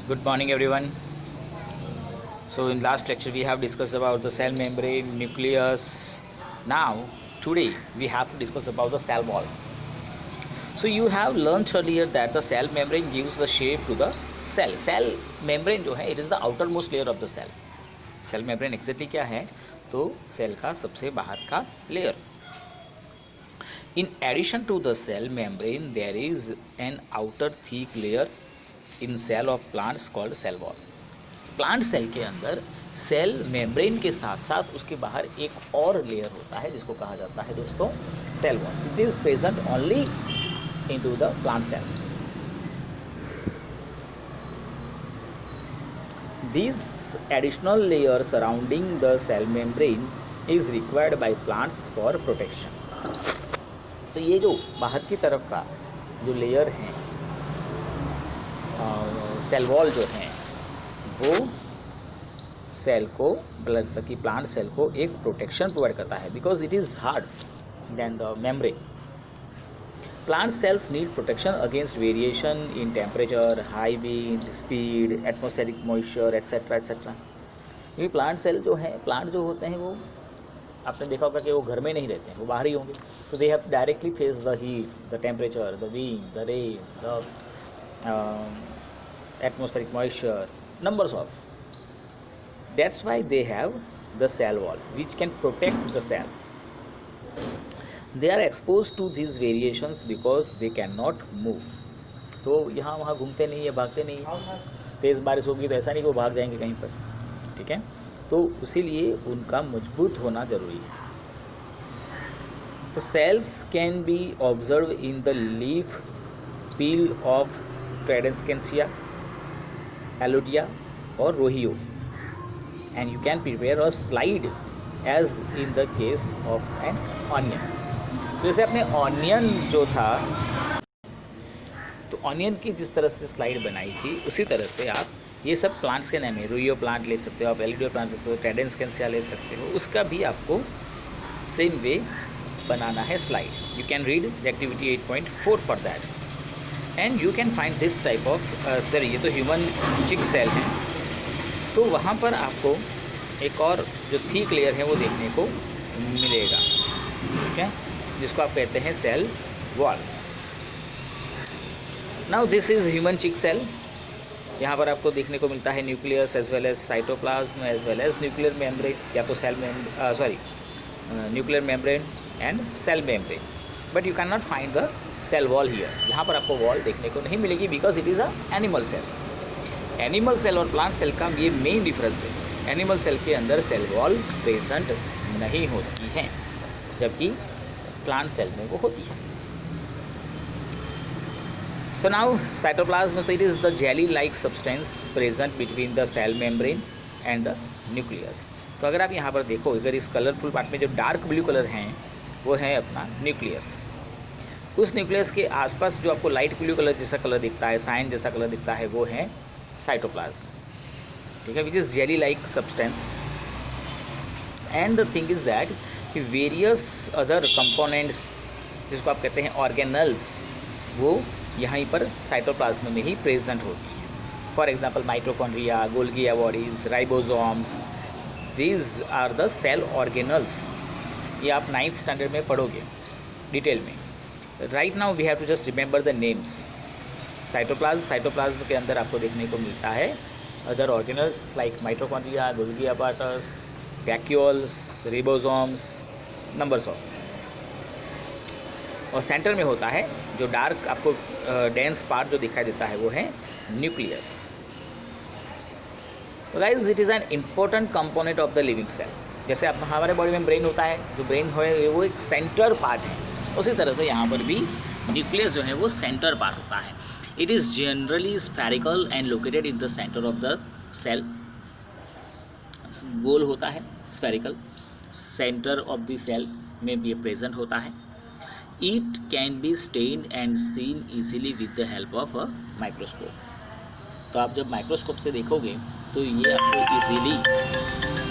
Good morning, everyone. So, in last lecture, we have discussed about the cell membrane, nucleus. Now, today we have to discuss about the cell wall. So, you have learned earlier that the cell membrane gives the shape to the cell. Cell membrane जो है, it is the outermost layer of the cell. Cell membrane exactly क्या है? तो cell का सबसे बाहर का layer. In addition to the cell membrane, there is an outer thick layer in cell of plants called cell wall. Plant cell के अंदर cell membrane के साथ साथ उसके बाहर एक और लेयर होता है जिसको कहा जाता है दोस्तों cell wall. It is present only into the plant cell. This additional layer surrounding the cell membrane is required by plants for protection. तो ये जो बाहर की तरफ का जो लेयर है सेल वॉल जो है वो सेल को कि प्लांट सेल को एक प्रोटेक्शन प्रोवाइड करता है because it is hard than the membrane. Plant cells need protection against variation in temperature, high wind speed, atmospheric moisture et cetera et cetera. क्योंकि प्लांट सेल जो है प्लांट जो होते हैं वो आपने देखा होगा कि वो घर में नहीं रहते हैं, वो बाहर ही होंगे. तो they have directly face the heat, the temperature, the wind, the rain, the atmospheric moisture, numbers of. That's why they have the cell wall which can protect the cell. They are exposed to these variations because they cannot move. तो यहाँ वहाँ घूमते नहीं है, भागते नहीं है. तेज़ बारिश होगी तो ऐसा नहीं कि वो भाग जाएंगे कहीं पर, ठीक है. तो इसीलिए उनका मजबूत होना ज़रूरी है. तो cells can be observed in the leaf peel of Tradescantia, Alodia or Rohio, and you can prepare a slide as in the case of an onion. जैसे अपने ऑनियन जो था तो ऑनियन की जिस तरह से स्लाइड बनाई थी उसी तरह से आप ये सब प्लांट्स के नाम है. रोहियो प्लांट ले सकते हो आप, एलिडियो प्लांट ले सकते हो, ट्रेडेस्केंसिया ले सकते हो. उसका भी आपको सेम वे बनाना है slide. You can read the activity 8.4 for that and you can find this type of sir ये तो ह्यूमन चिक सेल है. तो वहाँ पर आपको एक और जो थिक लेयर है वो देखने को मिलेगा, ठीक है, जिसको आप कहते हैं cell wall. Now this is human cheek cell. यहाँ पर आपको देखने को मिलता है nucleus as well as cytoplasm as well as nuclear membrane या तो nuclear membrane and cell membrane. But you can not find the cell wall here. यहाँ पर आपको वॉल देखने को नहीं मिलेगी because it is a animal cell. Animal cell और प्लांट सेल का ये मेन डिफरेंस है. एनिमल सेल के अंदर सेल वॉल प्रेजेंट नहीं होती है जबकि प्लांट सेल में वो होती है. सो नाउ साइटोप्लाज्म, तो it is the jelly like substance present between the cell membrane and the nucleus. तो अगर आप यहाँ पर देखो, अगर इस कलरफुल पार्ट में जो डार्क ब्लू कलर हैं वो है अपना न्यूक्लियस. उस न्यूक्लियस के आसपास जो आपको लाइट ब्लू कलर जैसा कलर दिखता है, साइन जैसा कलर दिखता है, वो है साइटोप्लाज्म, ठीक है, which is jelly like substance. And the thing is that कि वेरियस अदर कंपोनेंट्स जिसको आप कहते हैं ऑर्गेनल्स वो यहीं पर साइटोप्लाज्म में ही प्रेजेंट होती हैं. For example mitochondria, Golgi bodies, ribosomes, these are the cell organelles. ये आप 9th स्टैंडर्ड में पढ़ोगे डिटेल में. Right now we have to just remember the names. Cytoplasm के अंदर आपको देखने को मिलता है other organelles like mitochondria, Golgi apparatus, vacuoles, ribosomes, numbers of. और सेंटर में होता है जो डार्क आपको डेंस पार्ट जो दिखाई देता है वो है nucleus. Guys, it is an important component of the living cell. जैसे आप हमारे बॉडी में ब्रेन होता है, जो ब्रेन है वो एक सेंटर पार्ट है, उसी तरह से यहाँ पर भी न्यूक्लियस जो है वो सेंटर पार्ट होता है. It is generally spherical and located in the centre of the cell. गोल होता है, spherical, centre of the cell में भी प्रेजेंट होता है. It can be stained and seen easily with the help of a microscope. तो आप जब माइक्रोस्कोप से देखोगे तो ये आपको इजीली